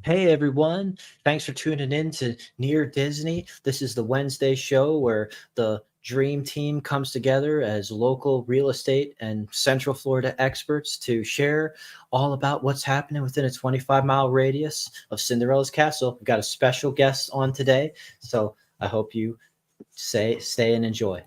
Hey everyone, thanks for tuning in to Near Disney. This is the Wednesday show where the dream team comes together as local real estate and Central Florida experts to share all about what's happening within a 25-mile radius of Cinderella's Castle. We've got a special guest on today, so I hope you stay and enjoy.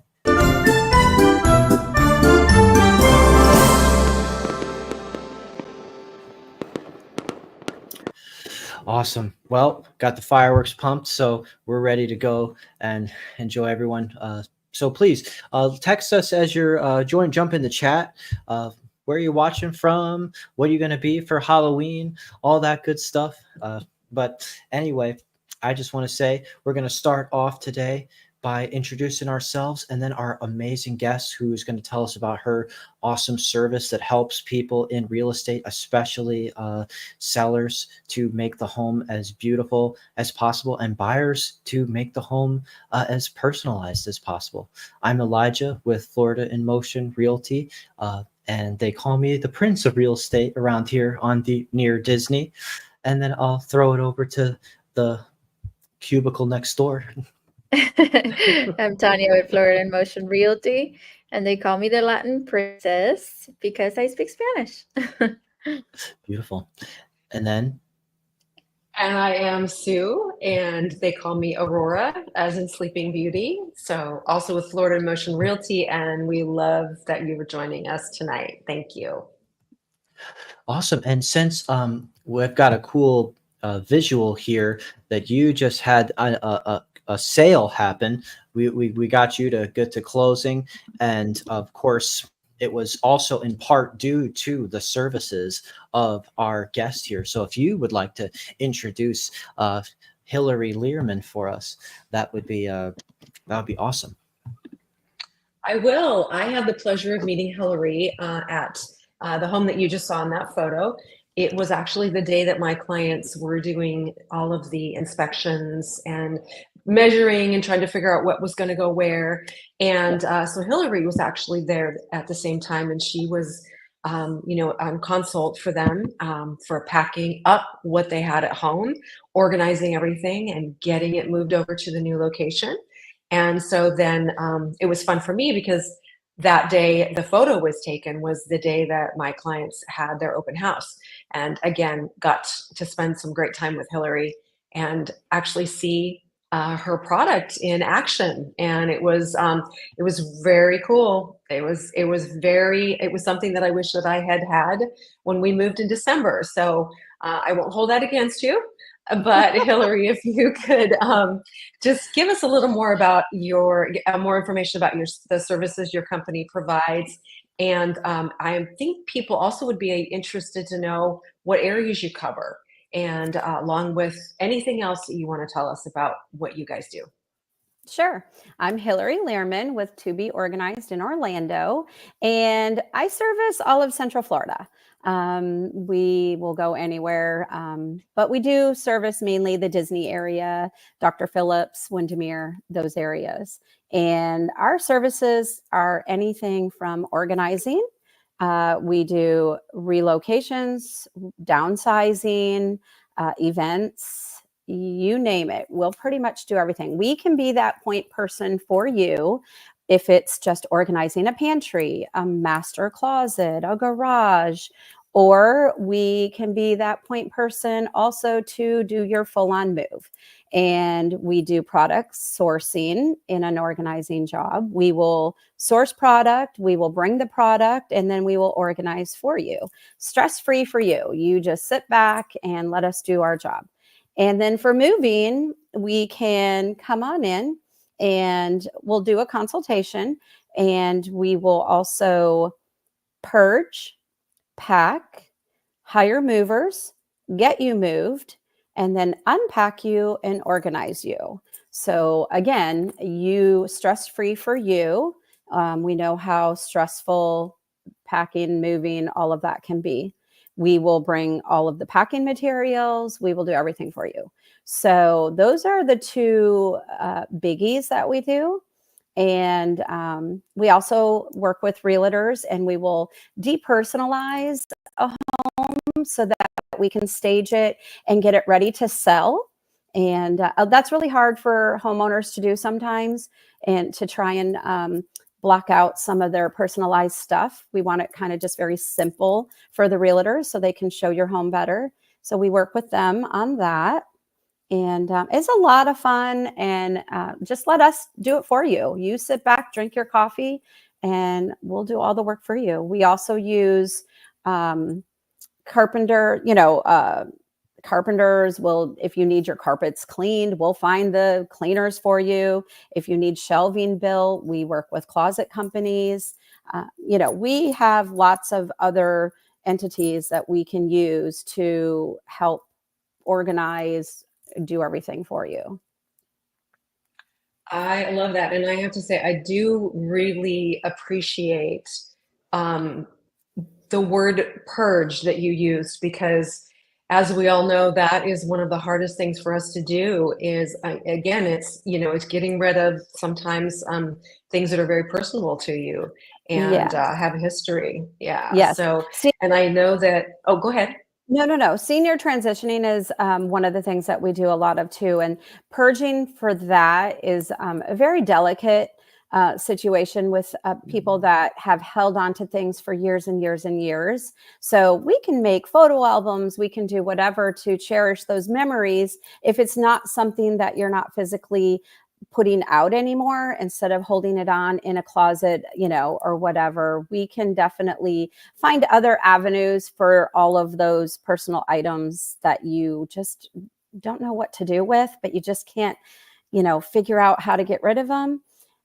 Awesome. Well, got the fireworks pumped, so we're ready to go and enjoy everyone. So please text us as you're jump in the chat. Where you're watching from, what are you going to be for Halloween, all that good stuff. But anyway, I just want to say we're going to start off today by introducing ourselves and then our amazing guest who's going to tell us about her awesome service that helps people in real estate, especially sellers, to make the home as beautiful as possible and buyers to make the home as personalized as possible. I'm Elijah with Florida in Motion Realty, and they call me the Prince of Real Estate around here on the Near Disney. And then I'll throw it over to the cubicle next door. I'm Tanya with Florida in Motion Realty, and they call me the Latin princess because I speak Spanish. Beautiful. And then And I am Sue, and they call me Aurora, as in Sleeping Beauty. So also with Florida in Motion Realty, and we love that you were joining us tonight. Thank you. awesome. And since we've got a cool visual here that you just had a sale happen, we got you to get to closing, and of course it was also in part due to the services of our guest here. So if you would like to introduce Hilary Liermann for us, that would be awesome. I will. I had the pleasure of meeting Hilary at the home that you just saw in that photo. It was actually the day that my clients were doing all of the inspections and measuring and trying to figure out what was going to go where. And so Hilary was actually there at the same time, and she was, on consult for them for packing up what they had at home, organizing everything, and getting it moved over to the new location. And so then it was fun for me because that day the photo was taken was the day that my clients had their open house, and again got to spend some great time with Hilary and actually see her product in action. And it was very cool. It was something that I wish that I had when we moved in December. So I won't hold that against you. But Hilary, if you could just give us a little more about more information about the services your company provides. And I think people also would be interested to know what areas you cover, and along with anything else that you want to tell us about what you guys do. Sure. I'm Hilary Liermann with To Be Organized in Orlando, and I service all of Central Florida. We will go anywhere, but we do service mainly the Disney area, Dr. Phillips, Windermere, those areas. And our services are anything from organizing. We do relocations, downsizing, events, you name it. We'll pretty much do everything. We can be that point person for you if it's just organizing a pantry, a master closet, a garage, or we can be that point person also to do your full-on move. And we do product sourcing in an organizing job. We will source product, we will bring the product, and then we will organize for you. Stress-free for you. You just sit back and let us do our job. And then for moving, we can come on in and we'll do a consultation, and we will also purge, pack, hire movers, get you moved, and then unpack you and organize you. So again, you stress-free for you. We know how stressful packing, moving, all of that can be. We will bring all of the packing materials. We will do everything for you. So those are the two biggies that we do. And we also work with realtors, and we will depersonalize a home so that that we can stage it and get it ready to sell. And that's really hard for homeowners to do sometimes, and to try and block out some of their personalized stuff. We want it kind of just very simple for the realtors so they can show your home better. So we work with them on that. And it's a lot of fun, and just let us do it for you. You sit back, drink your coffee, and we'll do all the work for you. We also use carpenters will, if you need your carpets cleaned, we'll find the cleaners for you. If you need shelving built, we work with closet companies. We have lots of other entities that we can use to help organize, do everything for you. I love that. And I have to say, I do really appreciate the word purge that you used, because as we all know, that is one of the hardest things for us to do is, again, it's getting rid of sometimes things that are very personal to you and have a history. Yeah. Yes. So, and I know that, oh, go ahead. No. Senior transitioning is one of the things that we do a lot of too. And purging for that is a very delicate situation with people that have held on to things for years and years and years. So we can make photo albums, we can do whatever to cherish those memories. If it's not something that you're not physically putting out anymore, instead of holding it on in a closet, or whatever, we can definitely find other avenues for all of those personal items that you just don't know what to do with, but you just can't, figure out how to get rid of them.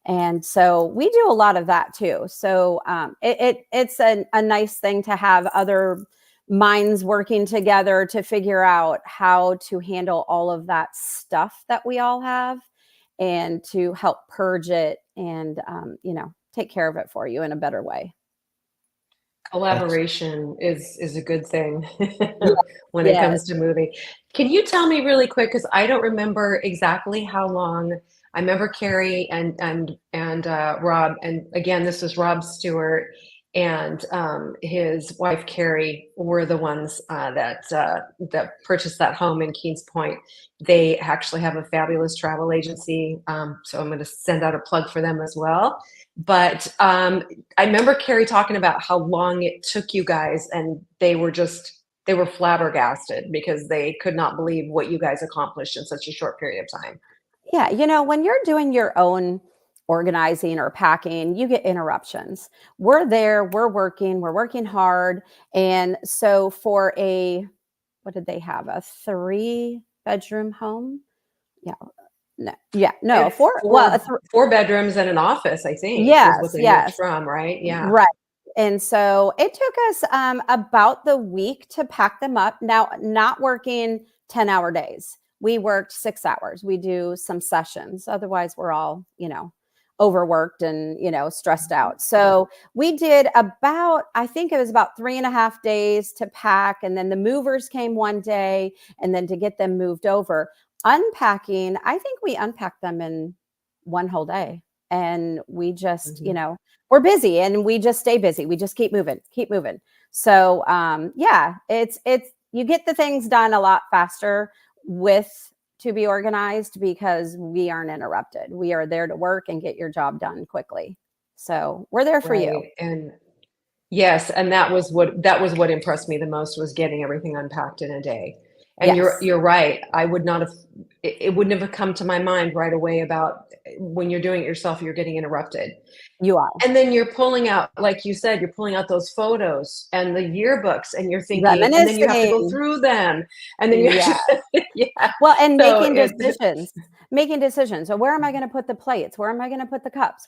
And so we do a lot of that too. So it's a nice thing to have other minds working together to figure out how to handle all of that stuff that we all have, and to help purge it and, take care of it for you in a better way. Collaboration is a good thing when it Yes. comes to moving. Can you tell me really quick, because I don't remember exactly how long. I remember Carrie and Rob, and again, this is Rob Stewart and his wife Carrie were the ones that purchased that home in Kings Point. They actually have a fabulous travel agency, so I'm going to send out a plug for them as well. But I remember Carrie talking about how long it took you guys, and they were flabbergasted because they could not believe what you guys accomplished in such a short period of time. Yeah, when you're doing your own organizing or packing, you get interruptions. We're there, we're working hard. And so for what did they have? A 3-bedroom home? No, four bedrooms and an office, I think. Yes, was what they yes. moved from, right? Yeah. Right. And so it took us about the week to pack them up. Now, not working 10-hour days. We worked 6 hours. We do some sessions. Otherwise, we're all, overworked and, stressed out. So we did I think it was about 3.5 days to pack. And then the movers came one day, and then to get them moved over. Unpacking, I think we unpacked them in one whole day. And we just, we're busy, and we just stay busy. We just keep moving. So it's you get the things done a lot faster with To Be Organized, because we aren't interrupted. We are there to work and get your job done quickly. So we're there for you. And yes, and that was what impressed me the most, was getting everything unpacked in a day. And Yes. you're right. I would not have, it wouldn't have come to my mind right away about when you're doing it yourself, you're getting interrupted. You are. And then you're pulling out, like you said, you're pulling out those photos and the yearbooks, and you're thinking, and then you have to go through them. And then Well, and making decisions. So where am I going to put the plates? Where am I going to put the cups?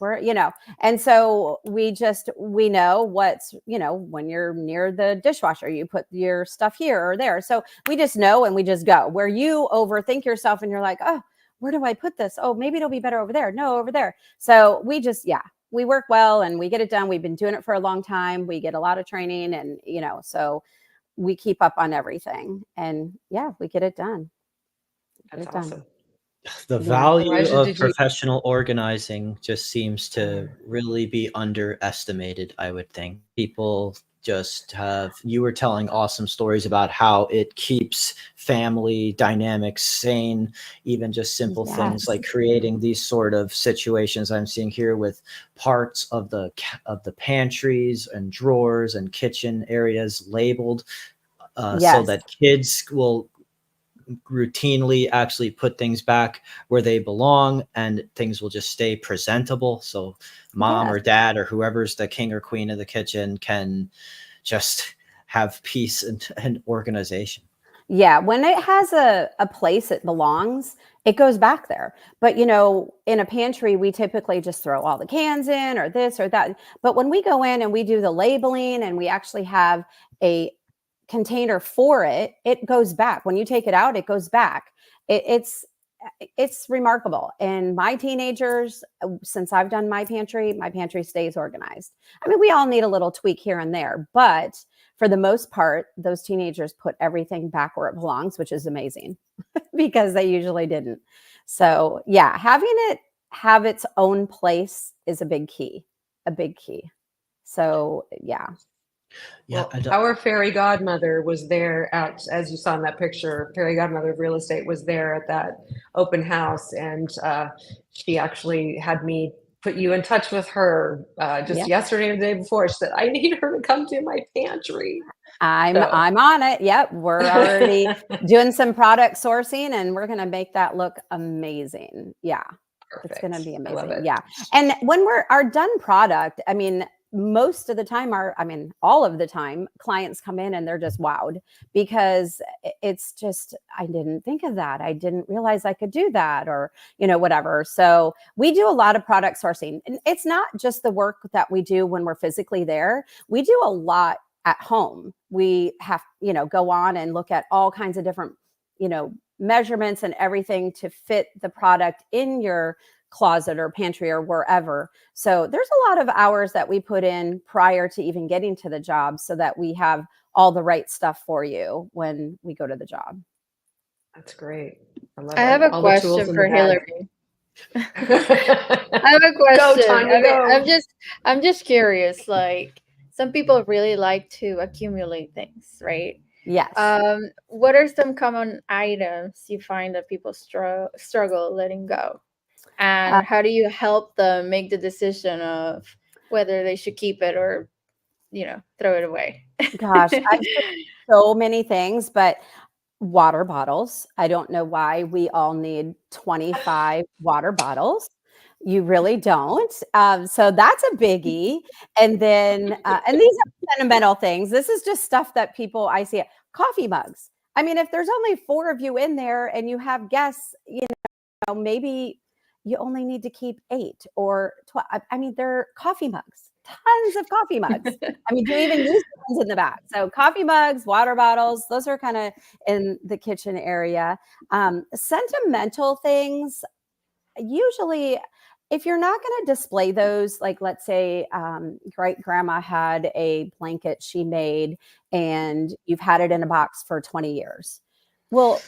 And so we know what's, when you're near the dishwasher, you put your stuff here or there. So we just know, and we just go. Where you overthink yourself and you're like, oh, where do I put this? Oh, maybe it'll be better over there. No, over there. So we just, we work well and we get it done. We've been doing it for a long time. We get a lot of training, and, so we keep up on everything, and we get it done. That's awesome. The value of professional organizing just seems to really be underestimated, I would think. People just have, you were telling awesome stories about how it keeps family dynamics sane, even just simple things like creating these sort of situations I'm seeing here with parts of the pantries and drawers and kitchen areas labeled so that kids will routinely actually put things back where they belong, and things will just stay presentable. So mom or dad or whoever's the king or queen of the kitchen can just have peace and organization. Yeah, when it has a place it belongs, it goes back there. But in a pantry, we typically just throw all the cans in or this or that. But when we go in and we do the labeling and we actually have a container for it, it goes back. When you take it out, it goes back. It's remarkable. And my teenagers, since I've done my pantry stays organized. I mean, we all need a little tweak here and there, but for the most part, those teenagers put everything back where it belongs, which is amazing because they usually didn't. So yeah, having it have its own place is a big key. So yeah. Well, our fairy godmother was there as you saw in that picture, fairy godmother of real estate was there at that open house. And she actually had me put you in touch with her yesterday or the day before. She said, I need her to come to my pantry. I'm on it. Yep. We're already doing some product sourcing and we're going to make that look amazing. Yeah. Perfect. It's going to be amazing. Yeah. And when our done product, I mean, most of the time all of the time clients come in and they're just wowed because it's just, I didn't think of that. I didn't realize I could do that or, whatever. So we do a lot of product sourcing, and it's not just the work that we do when we're physically there. We do a lot at home. We have, go on and look at all kinds of different, measurements and everything to fit the product in your closet or pantry or wherever. So there's a lot of hours that we put in prior to even getting to the job so that we have all the right stuff for you when we go to the job. That's great. I have a question for Hilary. I have a question. Go, Tanya, go. I'm just curious. Like, some people really like to accumulate things, right? Yes. What are some common items you find that people struggle letting go? And how do you help them make the decision of whether they should keep it or, throw it away? Gosh, I've seen so many things, but water bottles. I don't know why we all need 25 water bottles. You really don't. So that's a biggie. And then, and these are sentimental things. This is just stuff that I see. Coffee mugs. I mean, if there's only 4 of you in there and you have guests, maybe you only need to keep 8 or 12. I mean, they're coffee mugs, tons of coffee mugs. I mean, do you even use the ones in the back? So coffee mugs, water bottles, those are kind of in the kitchen area. Sentimental things, usually, if you're not going to display those, like let's say great grandma had a blanket she made and you've had it in a box for 20 years. Well,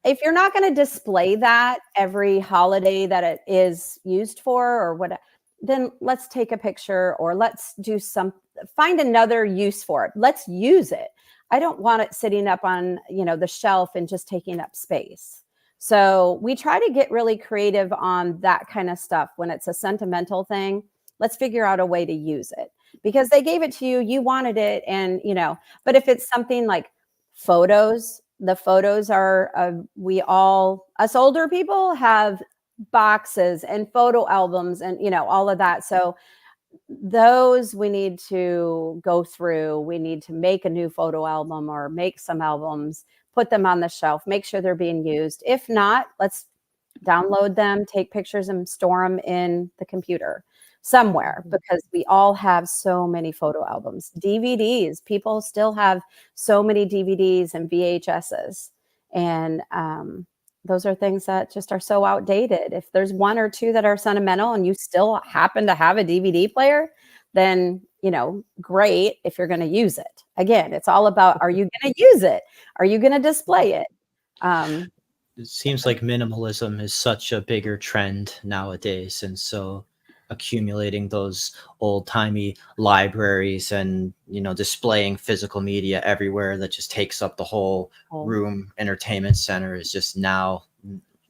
if you're not going to display that every holiday that it is used for or what, then let's take a picture or let's find another use for it. Let's use it. I don't want it sitting up on, the shelf and just taking up space. So we try to get really creative on that kind of stuff. When it's a sentimental thing, let's figure out a way to use it because they gave it to you, you wanted it. And, but if it's something like photos, the photos are, us older people have boxes and photo albums and, all of that. So those we need to go through. We need to make a new photo album or make some albums, put them on the shelf, make sure they're being used. If not, let's download them, take pictures and store them in the computer somewhere because we all have so many photo albums. DVDs, people still have so many DVDs and VHSs. And those are things that just are so outdated. If there's 1 or 2 that are sentimental and you still happen to have a DVD player, then, great if you're going to use it. Again, it's all about, are you going to use it? Are you going to display it? It seems like minimalism is such a bigger trend nowadays. And so accumulating those old timey libraries and, displaying physical media everywhere that just takes up the whole room. Entertainment center is just now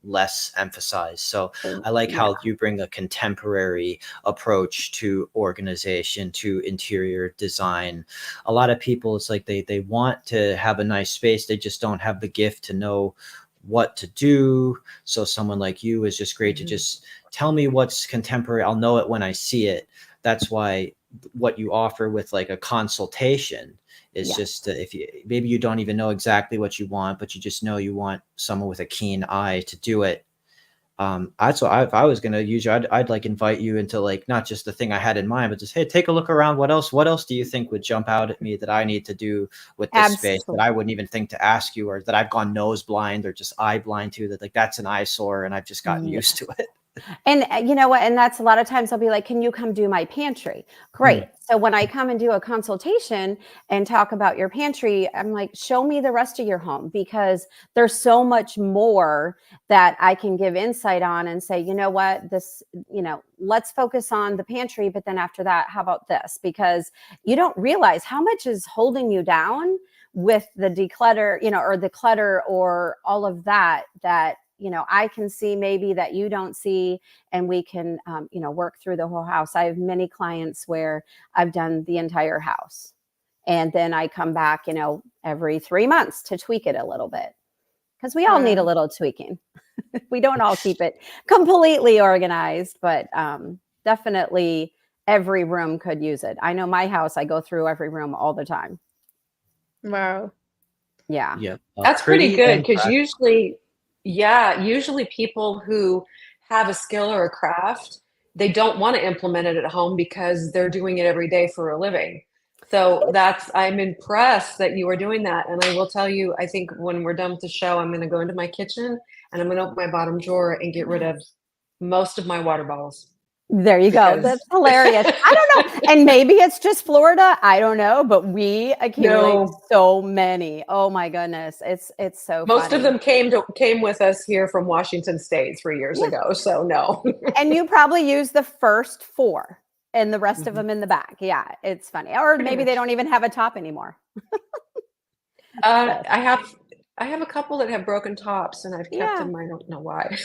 less emphasized. So I like how you bring a contemporary approach to organization, to interior design. A lot of people, it's like they want to have a nice space. They just don't have the gift to know what to do. So someone like you is just great to just tell me what's contemporary. I'll know it when I see it. That's why what you offer with like a consultation is just if you maybe you don't even know exactly what you want, but you just know you want someone with a keen eye to do it. If I was going to use you, I'd like invite you into like not just the thing I had in mind, but just, hey, take a look around. What else do you think would jump out at me that I need to do with this space that I wouldn't even think to ask you, or that I've gone nose blind or just eye blind to, that like that's an eyesore and I've just gotten used to it. And you know what? And that's a lot of times I'll be like, can you come do my pantry? Great. So when I come and do a consultation and talk about your pantry, I'm like, show me the rest of your home, because there's so much more that I can give insight on and say, you know what, this, let's focus on the pantry. But then after that, how about this? Because you don't realize how much is holding you down with the declutter, or the clutter or all of that, I can see maybe that you don't see, and we can, work through the whole house. I have many clients where I've done the entire house, and then I come back, every 3 months to tweak it a little bit, because we all need a little tweaking. We don't all keep it completely organized, but definitely every room could use it. I know my house, I go through every room all the time. Wow. Yeah. Yeah. That's pretty good, because usually people who have a skill or a craft, they don't want to implement it at home because they're doing it every day for a living. So I'm impressed that you are doing that. And I will tell you, I think when we're done with the show, I'm going to go into my kitchen and I'm going to open my bottom drawer and get rid of most of my water bottles. There you go. That's hilarious. I don't know. And maybe it's just Florida. I don't know, but we accumulate so many. Oh my goodness. It's so Most funny. of them came with us here from Washington State 3 years ago. So no. And you probably use the first 4 and the rest of them in the back. Yeah, it's funny. Or maybe they don't even have a top anymore. I have a couple that have broken tops, and I've kept them. I don't know why.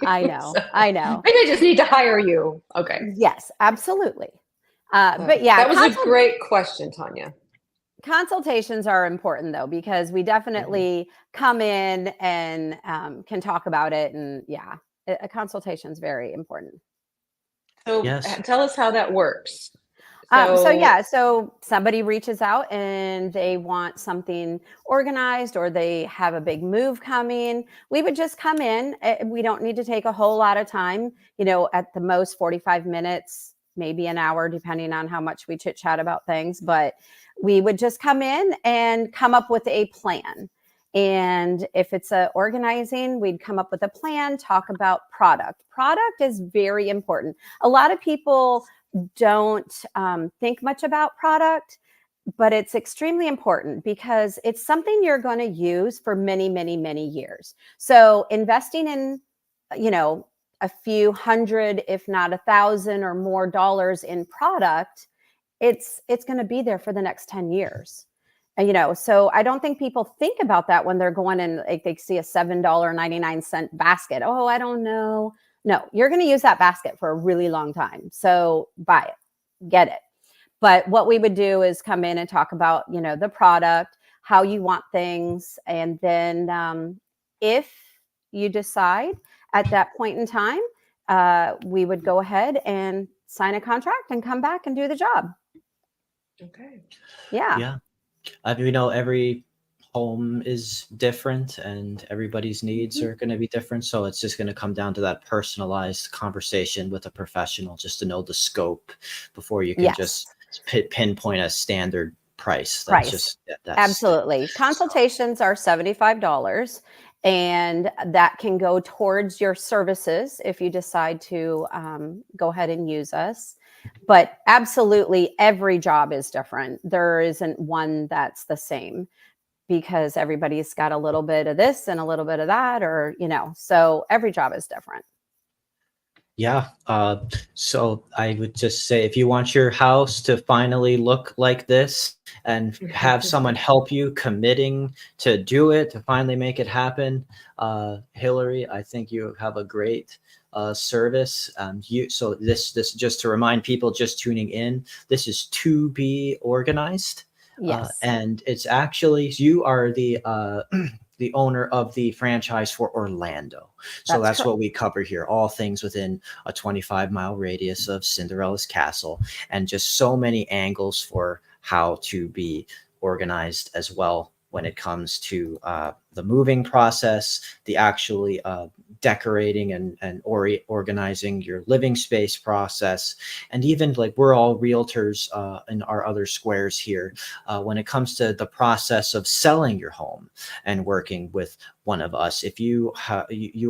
I know. I know. Maybe I just need to hire you. Okay. Yes, absolutely. But yeah, that was a great question, Tanya. Consultations are important though, because we definitely come in and can talk about it. And a consultation is very important. So tell us how that works. So somebody reaches out and they want something organized, or they have a big move coming. We would just come in. We don't need to take a whole lot of time, at the most 45 minutes, maybe an hour, depending on how much we chit chat about things. But we would just come in and come up with a plan. And if it's organizing, we'd come up with a plan, talk about product. Product is very important. A lot of people don't think much about product, but it's extremely important because it's something you're going to use for many, many, many years. So investing in, a few hundred, if not 1,000 or more dollars in product, it's going to be there for the next 10 years. So I don't think people think about that when they're going and they see a $7.99 basket. Oh, I don't know. No, you're going to use that basket for a really long time. So buy it, get it. But what we would do is come in and talk about, the product, how you want things. And then if you decide at that point in time, we would go ahead and sign a contract and come back and do the job. Okay. Yeah. Yeah. Every home is different and everybody's needs are going to be different. So it's just going to come down to that personalized conversation with a professional just to know the scope before you can just pinpoint a standard price. That's absolutely. Consultations are $75. And that can go towards your services if you decide to go ahead and use us. But absolutely, every job is different. There isn't one that's the same because everybody's got a little bit of this and a little bit of that, or, so every job is different. Yeah. So I would just say if you want your house to finally look like this and have someone help you committing to do it, to finally make it happen, Hilary, I think you have a great service. So this just to remind people just tuning in, this is to be organized. Yes, And it's actually, you are the the owner of the franchise for Orlando. So that's that's correct. what we cover here, all things within a 25-mile radius of Cinderella's castle, and just so many angles for how to be organized as well when it comes to the moving process, the actually decorating and organizing your living space process, and even like we're all realtors in our other squares here. When it comes to the process of selling your home and working with one of us, if you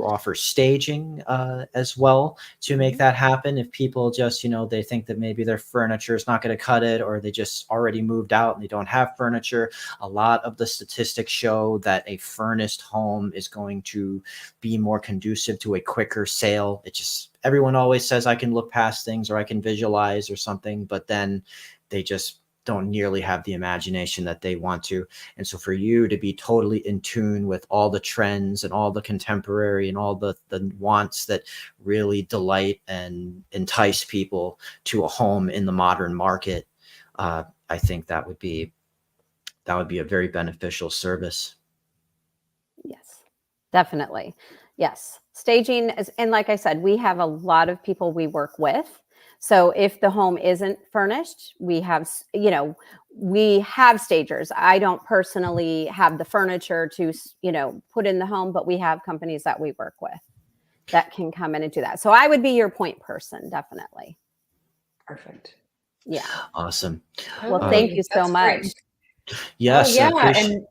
offer staging as well to make that happen. If people just they think that maybe their furniture is not going to cut it, or they just already moved out and they don't have furniture, a lot of the statistics show that a furnished home is going to be more conducive to a quicker sale. It just, everyone always says I can look past things or I can visualize or something, but then they just don't nearly have the imagination that they want to. And so for you to be totally in tune with all the trends and all the contemporary and all the wants that really delight and entice people to a home in the modern market, I think that would be a very beneficial service. Yes, definitely. Yes. Staging is, and like I said, we have a lot of people we work with. So if the home isn't furnished, we have, we have stagers. I don't personally have the furniture to, put in the home, but we have companies that we work with that can come in and do that. So I would be your point person, definitely. Perfect. Yeah. Awesome. Well, thank you so That's much. great. Yes, yeah, appreciate. and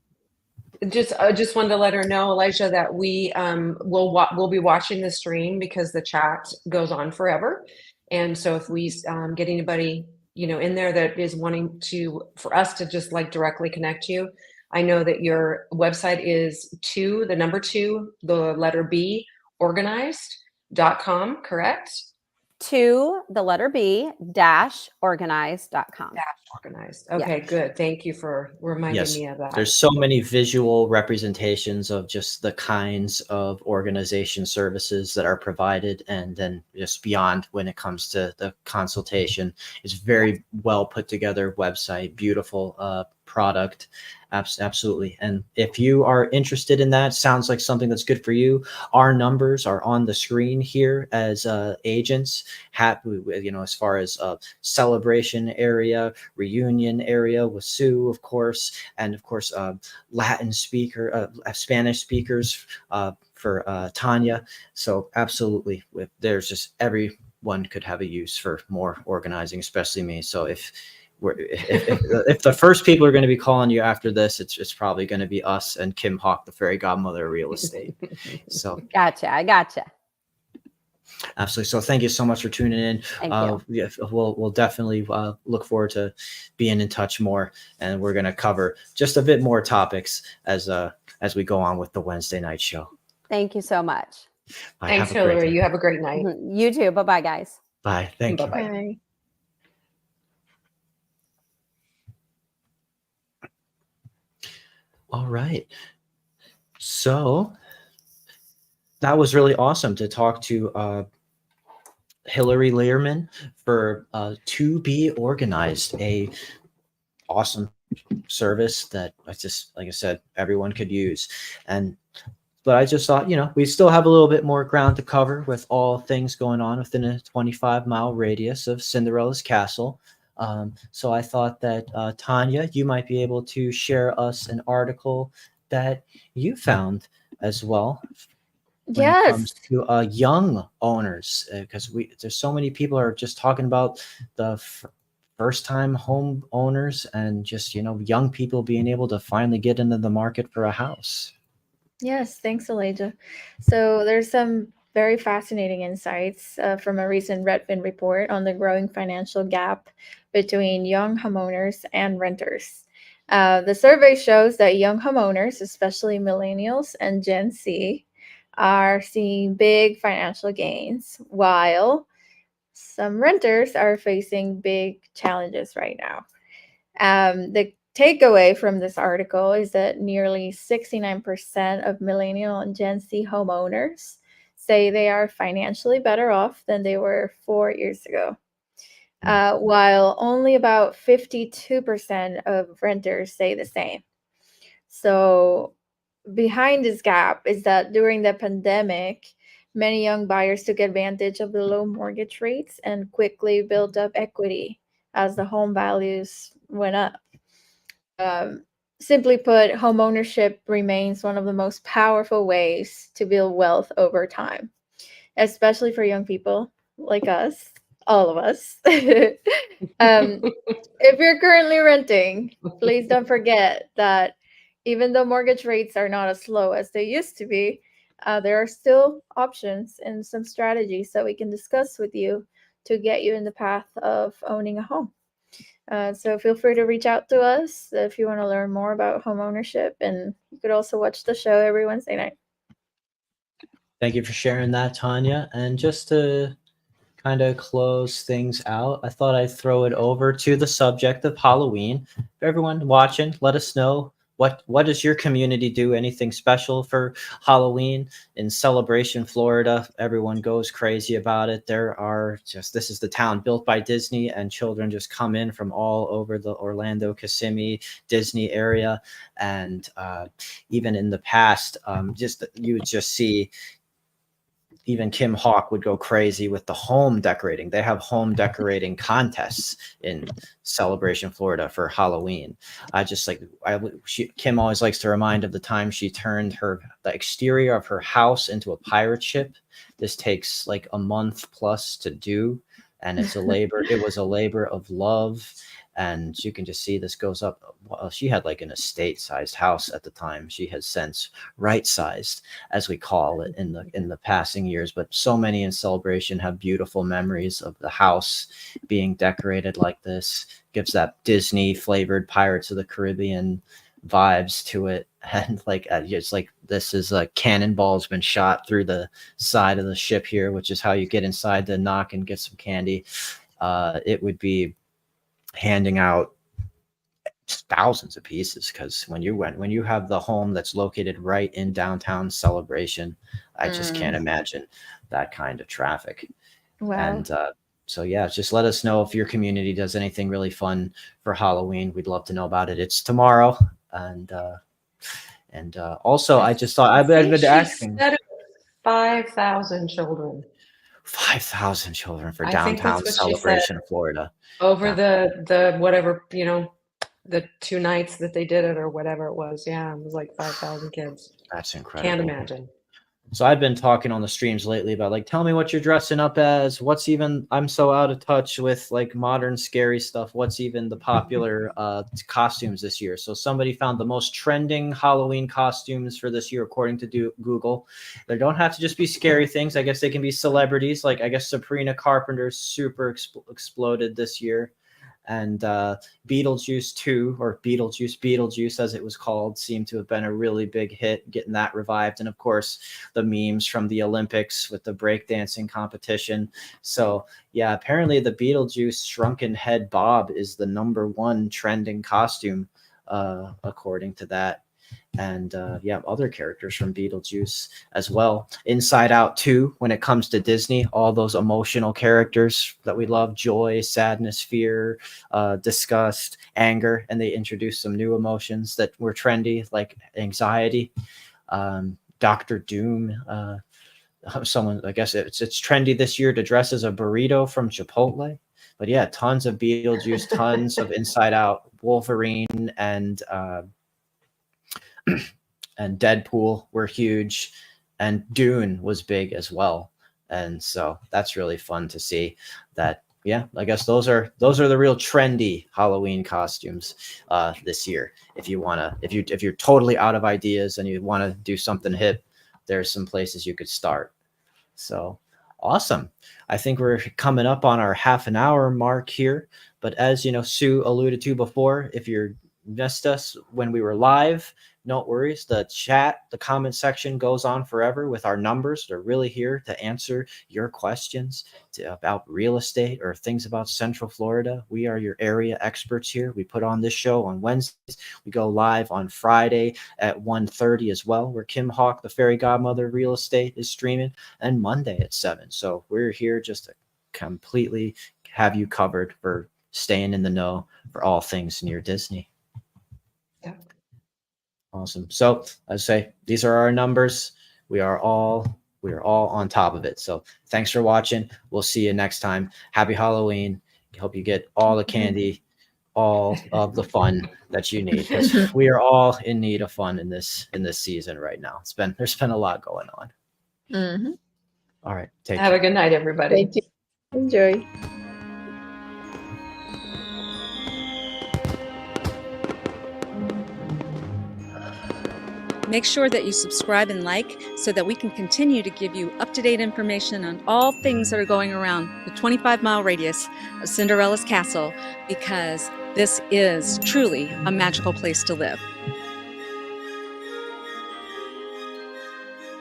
just wanted to let her know, Elijah, that we we'll be watching the stream because the chat goes on forever. And so if we get anybody in there that is wanting for us to just like directly connect you, I know that your website is the number 2, the letter B, organized.com, correct? To the letter B -organized.com. Organized. Okay, good. Thank you for reminding Yes, me of that. there's so many visual representations of just the kinds of organization services that are provided, and then just beyond when it comes to the consultation. It's very well put together website, beautiful product. Absolutely. And if you are interested in that, sounds like something that's good for you. Our numbers are on the screen here as agents. Happy with, as far as celebration area, reunion area with Sue, of course, and of course, Spanish speakers for Tanya. So absolutely, there's just everyone could have a use for more organizing, especially me. So if the first people are going to be calling you after this, it's probably going to be us and Kim Hawk, the fairy godmother of real estate. So Gotcha. I gotcha. absolutely. So thank you so much for tuning in. Thank you. Yeah, we'll definitely look forward to being in touch more, and we're going to cover just a bit more topics as we go on with the Wednesday night show. Thank you so much. Bye. Thanks, Hilary. You have a great night. You too. Bye-bye, guys. Bye. Thank you. Bye-bye. Bye. All right. So that was really awesome to talk to Hilary Liermann for To Be Organized, a awesome service that I just, like I said, everyone could use. But I just thought, we still have a little bit more ground to cover with all things going on within a 25-mile radius of Cinderella's castle. So I thought that Tanya, you might be able to share us an article that you found as well when it comes to young owners, because there's so many people are just talking about the first-time home owners and just young people being able to finally get into the market for a house. Yes, thanks, Elijah. So there's some very fascinating insights from a recent Redfin report on the growing financial gap between young homeowners and renters. The survey shows that young homeowners, especially millennials and Gen Z, are seeing big financial gains, while some renters are facing big challenges right now. The takeaway from this article is that nearly 69% of millennial and Gen Z homeowners say they are financially better off than they were 4 years ago, while only about 52% of renters say the same. So, behind this gap is that during the pandemic, many young buyers took advantage of the low mortgage rates and quickly built up equity as the home values went up. Um, Simply put, homeownership remains one of the most powerful ways to build wealth over time, especially for young people like us, all of us. If you're currently renting, please don't forget that even though mortgage rates are not as low as they used to be, there are still options and some strategies that we can discuss with you to get you in the path of owning a home. So feel free to reach out to us if you want to learn more about home ownership, and you could also watch the show every Wednesday night. Thank you for sharing that, Tanya. And just to kind of close things out, I thought I'd throw it over to the subject of Halloween. For everyone watching, let us know what does your community do? Anything special for Halloween? In Celebration, Florida, everyone goes crazy about it. This is the town built by Disney, and children just come in from all over the Orlando, Kissimmee, Disney area. And even in the past, you would just see even Kim Hawk would go crazy with the home decorating. They have home decorating contests in Celebration, Florida for Halloween. Kim always likes to remind of the time she turned the exterior of her house into a pirate ship. This takes like a month plus to do, and it was a labor of love. And you can just see this goes up. Well, she had like an estate-sized house at the time. She has since right-sized, as we call it, in the passing years. But so many in Celebration have beautiful memories of the house being decorated like this. Gives that Disney-flavored Pirates of the Caribbean vibes to it. And it's like this is a cannonball's been shot through the side of the ship here, which is how you get inside to knock and get some candy. It would be handing out thousands of pieces, because when you have the home that's located right in downtown Celebration, I just can't imagine that kind of traffic. Wow. And so yeah, just let us know if your community does anything really fun for Halloween. We'd love to know about it. It's tomorrow. And also I just thought I've been asking 5,000 children. 5,000 children for I think downtown that's what she Celebration, said. Florida. Over the whatever, the 2 nights that they did it or whatever it was. Yeah, it was like 5,000 kids. That's incredible. Can't imagine. So I've been talking on the streams lately about like, tell me what you're dressing up as. I'm so out of touch with like modern scary stuff. What's even the popular costumes this year? So somebody found the most trending Halloween costumes for this year, according to Google. They don't have to just be scary things. I guess they can be celebrities. Like I guess Sabrina Carpenter's super exploded this year. And Beetlejuice 2, or Beetlejuice as it was called, seemed to have been a really big hit, getting that revived. And of course, the memes from the Olympics with the breakdancing competition. So yeah, apparently the Beetlejuice shrunken head bob is the #1 trending costume, according to that. And other characters from Beetlejuice as well. Inside Out 2, when it comes to Disney, all those emotional characters that we love: joy, sadness, fear, disgust, anger. And they introduced some new emotions that were trendy, like anxiety. Dr. Doom, I guess it's trendy this year to dress as a burrito from Chipotle. But yeah, tons of Beetlejuice, tons of Inside Out, Wolverine, and Deadpool were huge, and Dune was big as well. And so that's really fun to see that. Yeah, I guess those are the real trendy Halloween costumes this year. If you're totally out of ideas and you want to do something hip, there's some places you could start. So awesome. I think we're coming up on our half an hour mark here. But as you know, Sue alluded to before, if you missed us when we were live, no worries. The chat, the comment section goes on forever with our numbers. They're really here to answer your questions about real estate or things about Central Florida. We are your area experts here. We put on this show on Wednesdays. We go live on Friday at 1:30 as well, where Kim Hawk, the fairy godmother of real estate, is streaming, and Monday at 7. So we're here just to completely have you covered for staying in the know for all things near Disney. Yeah. Awesome. So I say these are our numbers. We are all on top of it. So thanks for watching. We'll see you next time. Happy Halloween. Hope you get all the candy, all of the fun that you need, because we are all in need of fun in this season right now. There's been a lot going on. Mm-hmm. All right. Take Have care. a good night, everybody. Thank you. Enjoy. Make sure that you subscribe and like so that we can continue to give you up-to-date information on all things that are going around the 25-mile radius of Cinderella's castle, because this is truly a magical place to live.